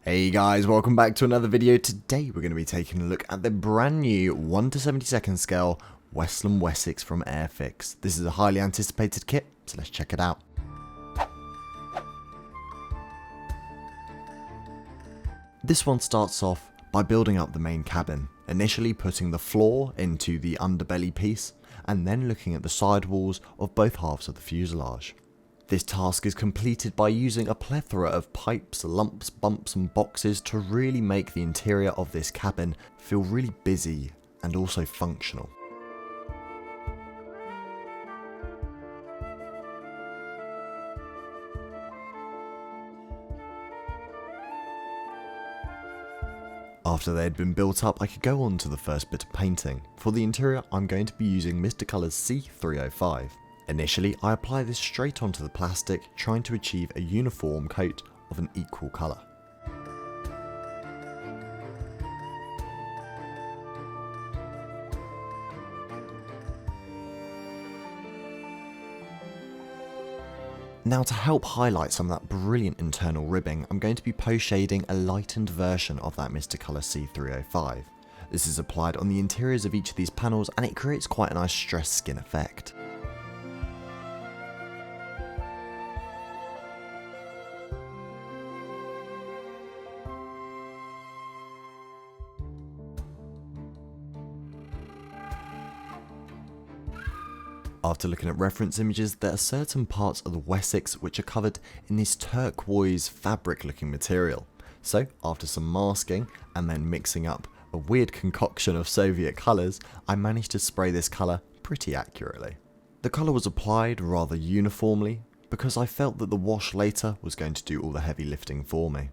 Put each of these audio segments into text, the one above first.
Hey guys, welcome back to another video. Today we're going to be taking a look at the brand new 1:72 scale Westland Wessex from Airfix. This is a highly anticipated kit, so let's check it out. This one starts off by building up the main cabin, initially putting the floor into the underbelly piece, and then looking at the sidewalls of both halves of the fuselage. This task is completed by using a plethora of pipes, lumps, bumps and boxes to really make the interior of this cabin feel really busy and also functional. After they had been built up, I could go on to the first bit of painting. For the interior, I'm going to be using Mr. Colour's HC.2. Initially, I apply this straight onto the plastic, trying to achieve a uniform coat of an equal colour. Now, to help highlight some of that brilliant internal ribbing, I'm going to be post shading a lightened version of that Mr. Colour HC.2. This is applied on the interiors of each of these panels and it creates quite a nice stressed skin effect. After looking at reference images, there are certain parts of the Wessex which are covered in this turquoise fabric looking material. So after some masking and then mixing up a weird concoction of Soviet colours, I managed to spray this colour pretty accurately. The colour was applied rather uniformly because I felt that the wash later was going to do all the heavy lifting for me.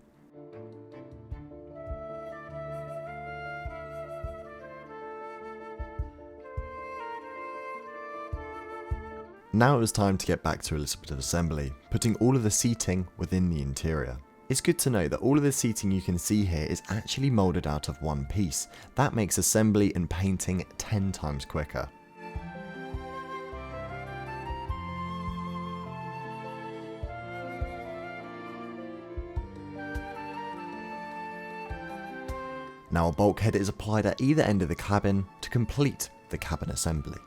Now it was time to get back to a little bit of assembly, putting all of the seating within the interior. It's good to know that all of the seating you can see here is actually moulded out of one piece. That makes assembly and painting 10 times quicker. Now a bulkhead is applied at either end of the cabin to complete the cabin assembly.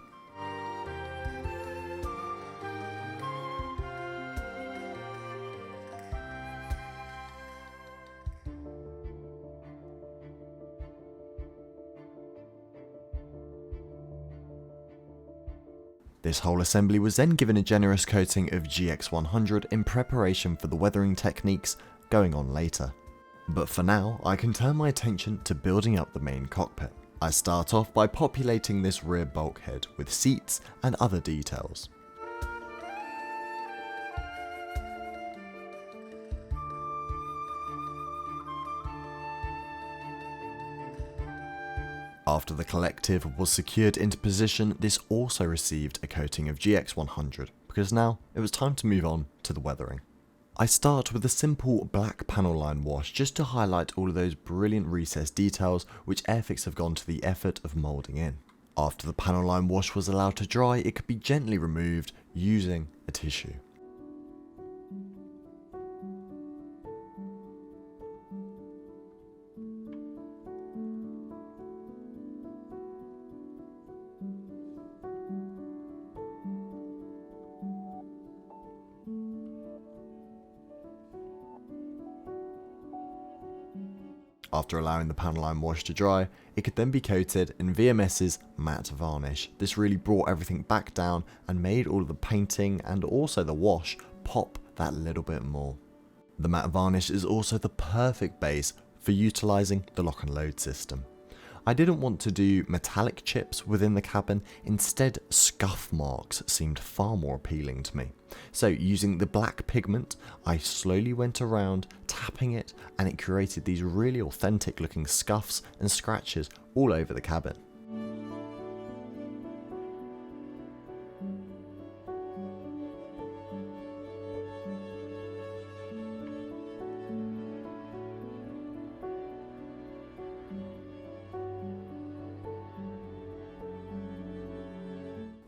This whole assembly was then given a generous coating of GX100 in preparation for the weathering techniques going on later. But for now, I can turn my attention to building up the main cockpit. I start off by populating this rear bulkhead with seats and other details. After the collective was secured into position, this also received a coating of GX100 because now it was time to move on to the weathering. I start with a simple black panel line wash just to highlight all of those brilliant recessed details which Airfix have gone to the effort of moulding in. After the panel line wash was allowed to dry, it could be gently removed using a tissue. After allowing the panel line wash to dry, it could then be coated in VMS's matte varnish. This really brought everything back down and made all of the painting and also the wash pop that little bit more. The matte varnish is also the perfect base for utilising the lock and load system. I didn't want to do metallic chips within the cabin, instead scuff marks seemed far more appealing to me. So using the black pigment, I slowly went around tapping it and it created these really authentic looking scuffs and scratches all over the cabin.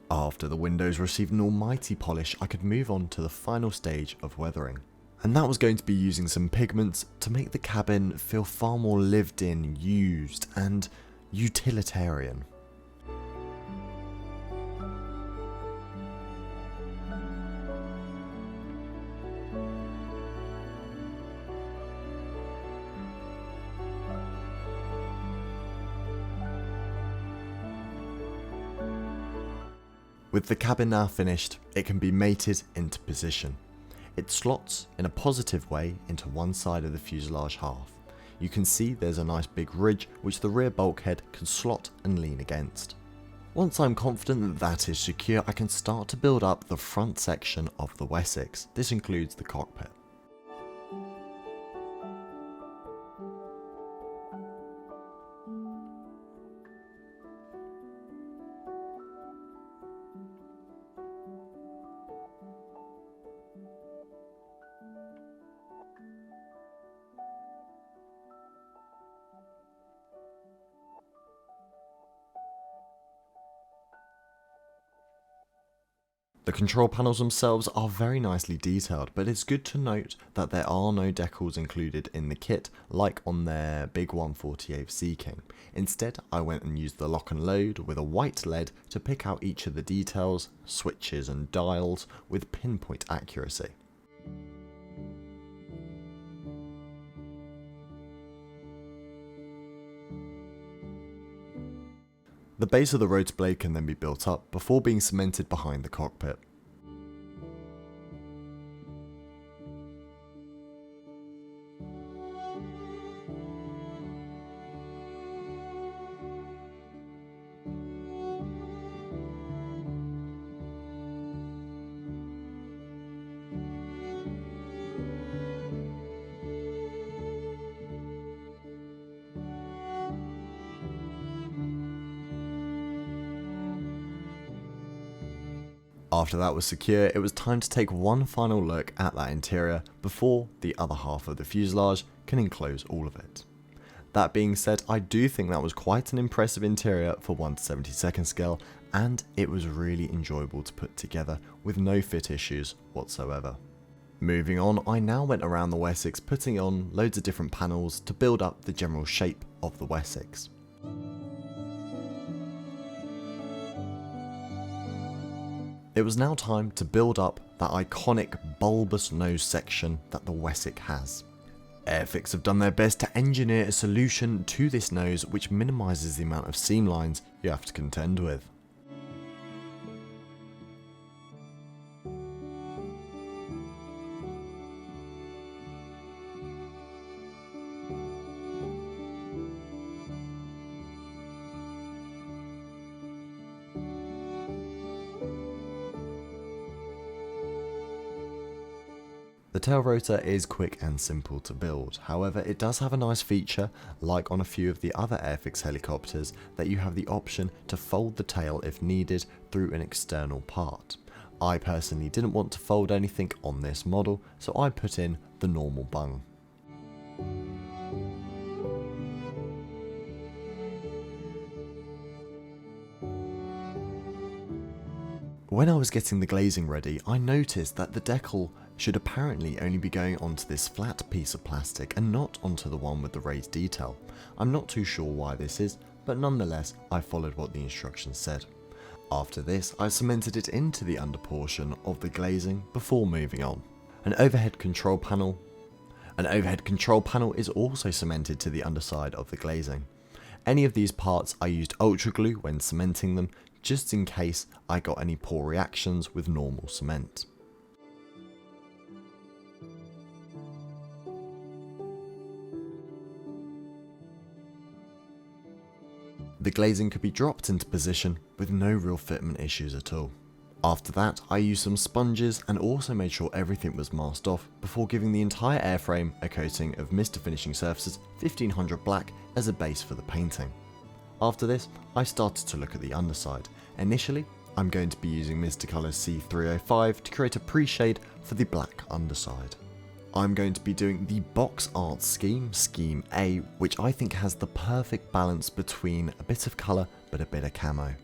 After the windows received an almighty polish, I could move on to the final stage of weathering. And that was going to be using some pigments to make the cabin feel far more lived in, used, and utilitarian. With the cabin now finished, it can be mated into position. It slots in a positive way into one side of the fuselage half. You can see there's a nice big ridge which the rear bulkhead can slot and lean against. Once I'm confident that that is secure, I can start to build up the front section of the Wessex. This includes the cockpit. The control panels themselves are very nicely detailed, but it's good to note that there are no decals included in the kit like on their big 148 Sea King. Instead, I went and used the lock and load with a white lead to pick out each of the details, switches and dials with pinpoint accuracy. The base of the rotor blade can then be built up before being cemented behind the cockpit. After that was secure, it was time to take one final look at that interior before the other half of the fuselage can enclose all of it. That being said, I do think that was quite an impressive interior for 1/72 scale, and it was really enjoyable to put together with no fit issues whatsoever. Moving on, I now went around the Wessex putting on loads of different panels to build up the general shape of the Wessex. It was now time to build up that iconic bulbous nose section that the Wessex has. Airfix have done their best to engineer a solution to this nose which minimises the amount of seam lines you have to contend with. The tail rotor is quick and simple to build, however it does have a nice feature, like on a few of the other Airfix helicopters, that you have the option to fold the tail if needed through an external part. I personally didn't want to fold anything on this model, so I put in the normal bung. When I was getting the glazing ready, I noticed that the decal should apparently only be going onto this flat piece of plastic and not onto the one with the raised detail. I'm not too sure why this is, but nonetheless I followed what the instructions said. After this, I cemented it into the under portion of the glazing before moving on. An overhead control panel is also cemented to the underside of the glazing. Any of these parts I used ultra glue when cementing them, just in case I got any poor reactions with normal cement. The glazing could be dropped into position with no real fitment issues at all. After that, I used some sponges and also made sure everything was masked off before giving the entire airframe a coating of Mr. Finishing Surfaces 1500 Black as a base for the painting. After this, I started to look at the underside. Initially, I'm going to be using Mr. Colour C305 to create a pre-shade for the black underside. I'm going to be doing the box art scheme, Scheme A, which I think has the perfect balance between a bit of colour but a bit of camo.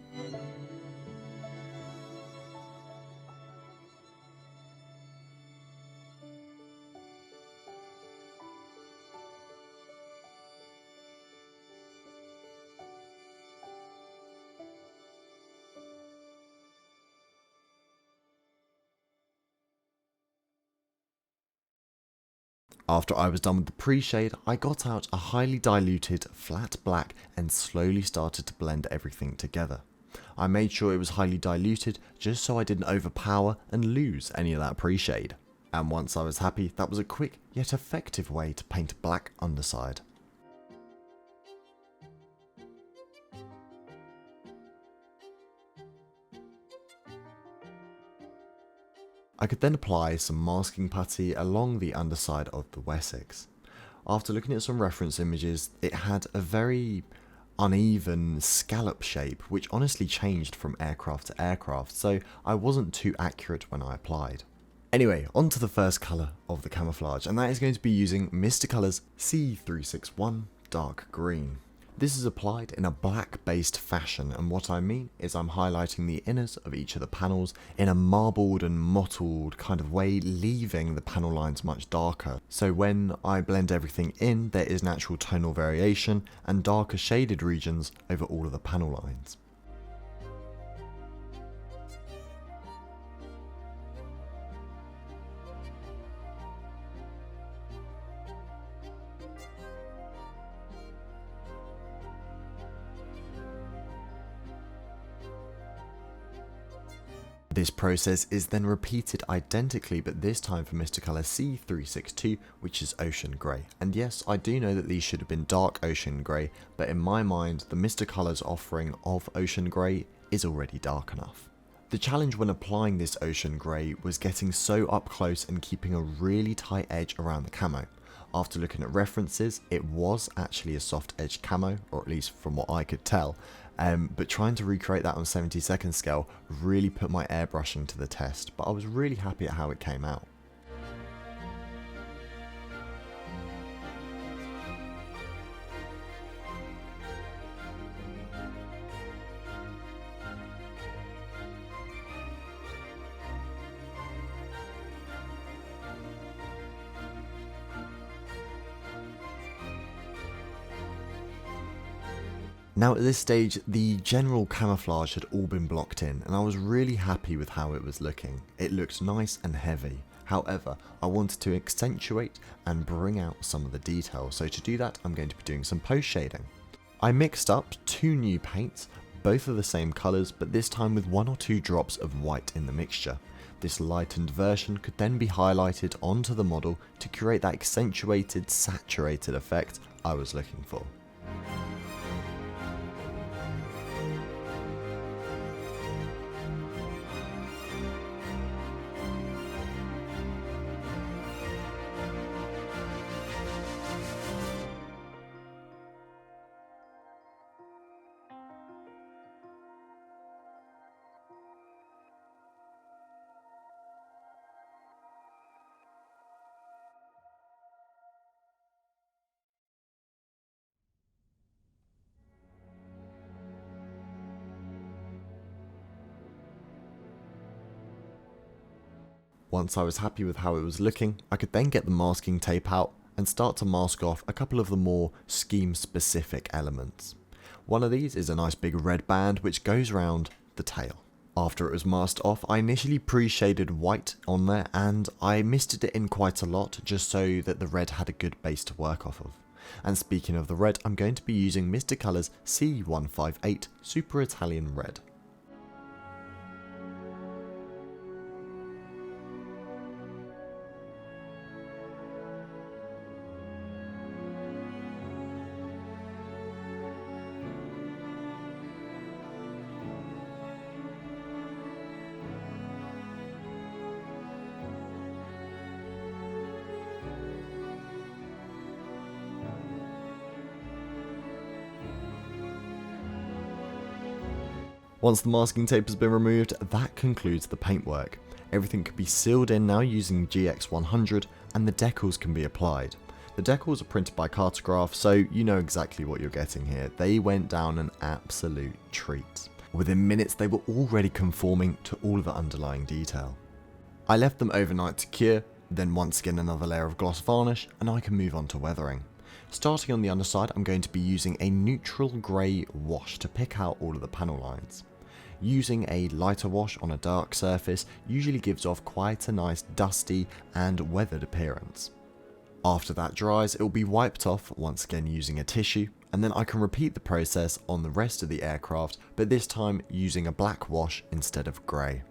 After I was done with the pre-shade, I got out a highly diluted flat black and slowly started to blend everything together. I made sure it was highly diluted just so I didn't overpower and lose any of that pre-shade. And once I was happy, that was a quick yet effective way to paint a black underside. I could then apply some masking putty along the underside of the Wessex. After looking at some reference images, it had a very uneven scallop shape which honestly changed from aircraft to aircraft, so I wasn't too accurate when I applied. Anyway, on to the first colour of the camouflage, and that is going to be using Mr. Colour's C361 Dark Green. This is applied in a black based fashion, and what I mean is I'm highlighting the inners of each of the panels in a marbled and mottled kind of way, leaving the panel lines much darker. So when I blend everything in, there is natural tonal variation and darker shaded regions over all of the panel lines. This process is then repeated identically, but this time for Mr. Colour C362, which is Ocean Grey. And yes, I do know that these should have been dark Ocean Grey, but in my mind, the Mr. Colour's offering of Ocean Grey is already dark enough. The challenge when applying this Ocean Grey was getting so up close and keeping a really tight edge around the camo. After looking at references, it was actually a soft edge camo, or at least from what I could tell. But trying to recreate that on 70-second scale really put my airbrushing to the test, but I was really happy at how it came out. Now at this stage, the general camouflage had all been blocked in, and I was really happy with how it was looking. It looked nice and heavy. However, I wanted to accentuate and bring out some of the details, so to do that I'm going to be doing some post shading. I mixed up two new paints, both of the same colours, but this time with 1 or 2 drops of white in the mixture. This lightened version could then be highlighted onto the model to create that accentuated, saturated effect I was looking for. Once I was happy with how it was looking, I could then get the masking tape out and start to mask off a couple of the more scheme specific elements. One of these is a nice big red band which goes around the tail. After it was masked off, I initially pre-shaded white on there and I misted it in quite a lot just so that the red had a good base to work off of. And speaking of the red, I'm going to be using Mr. Colour's C158 Super Italian Red. Once the masking tape has been removed, that concludes the paintwork. Everything can be sealed in now using GX100 and the decals can be applied. The decals are printed by Cartograph, so you know exactly what you're getting here. They went down an absolute treat. Within minutes they were already conforming to all of the underlying detail. I left them overnight to cure, then once again another layer of gloss varnish, and I can move on to weathering. Starting on the underside, I'm going to be using a neutral grey wash to pick out all of the panel lines. Using a lighter wash on a dark surface usually gives off quite a nice dusty and weathered appearance. After that dries, it will be wiped off once again using a tissue, and then I can repeat the process on the rest of the aircraft, but this time using a black wash instead of grey.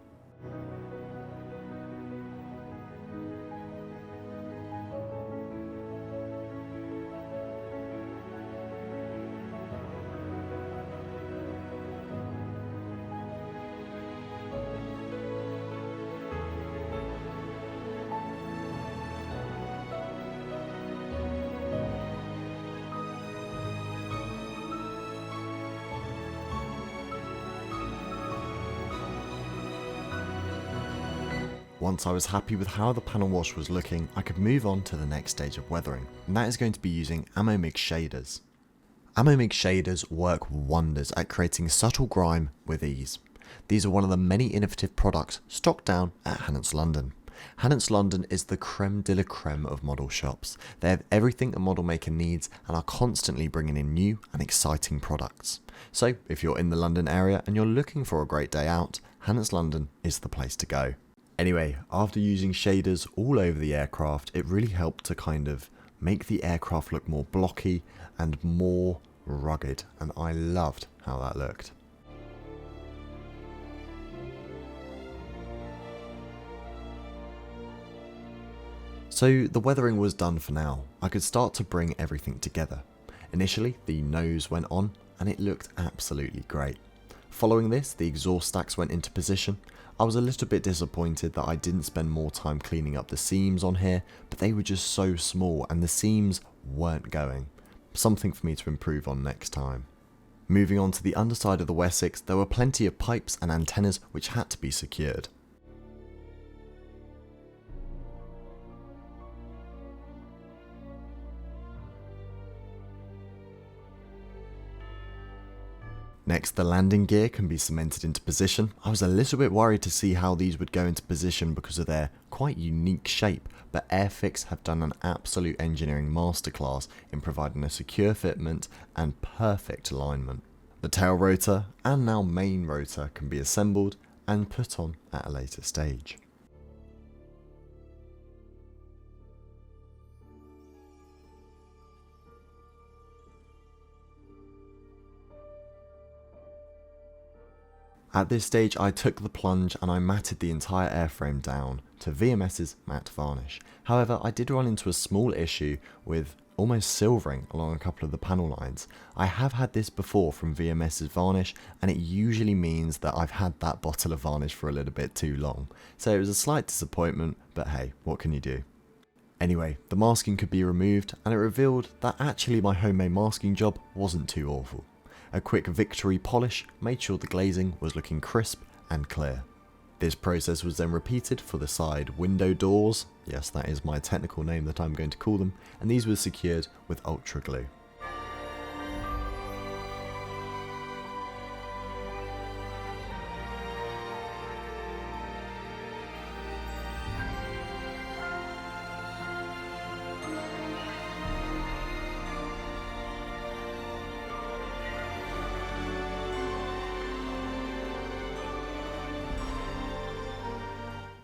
Once I was happy with how the panel wash was looking, I could move on to the next stage of weathering, and that is going to be using Ammo Mix shaders. Ammo Mix shaders work wonders at creating subtle grime with ease. These are one of the many innovative products stocked down at Hannants London. Hannants London is the creme de la creme of model shops. They have everything a model maker needs and are constantly bringing in new and exciting products. So if you're in the London area and you're looking for a great day out, Hannants London is the place to go. Anyway, after using shaders all over the aircraft, it really helped to kind of make the aircraft look more blocky and more rugged, and I loved how that looked. So the weathering was done for now. I could start to bring everything together. Initially, the nose went on and it looked absolutely great. Following this, the exhaust stacks went into position. I was a little bit disappointed that I didn't spend more time cleaning up the seams on here, but they were just so small and the seams weren't going. Something for me to improve on next time. Moving on to the underside of the Wessex, there were plenty of pipes and antennas which had to be secured. Next, the landing gear can be cemented into position. I was a little bit worried to see how these would go into position because of their quite unique shape, but Airfix have done an absolute engineering masterclass in providing a secure fitment and perfect alignment. The tail rotor and now main rotor can be assembled and put on at a later stage. At this stage I took the plunge and I matted the entire airframe down to VMS's matte varnish. However, I did run into a small issue with almost silvering along a couple of the panel lines. I have had this before from VMS's varnish and it usually means that I've had that bottle of varnish for a little bit too long. So it was a slight disappointment, but hey, what can you do? Anyway, the masking could be removed and it revealed that actually my homemade masking job wasn't too awful. A quick victory polish made sure the glazing was looking crisp and clear. This process was then repeated for the side window doors, yes that is my technical name that I'm going to call them, and these were secured with ultra glue.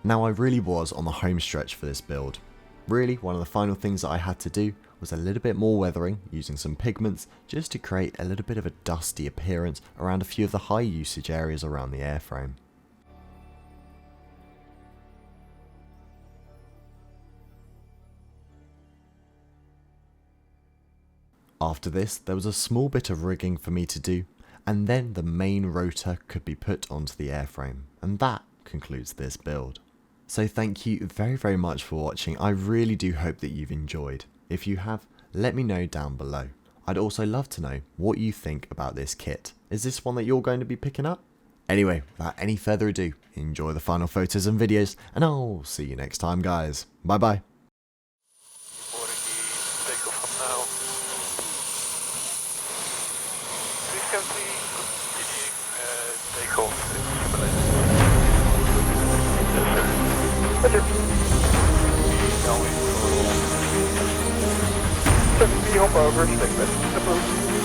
Now I really was on the home stretch for this build. Really, one of the final things that I had to do was a little bit more weathering using some pigments just to create a little bit of a dusty appearance around a few of the high usage areas around the airframe. After this, there was a small bit of rigging for me to do, and then the main rotor could be put onto the airframe, and that concludes this build. So thank you very much for watching. I really do hope that you've enjoyed. If you have, let me know down below. I'd also love to know what you think about this kit. Is this one that you're going to be picking up? Anyway, without any further ado, enjoy the final photos and videos, and I'll see you next time guys. Bye bye. Hop over, stick with the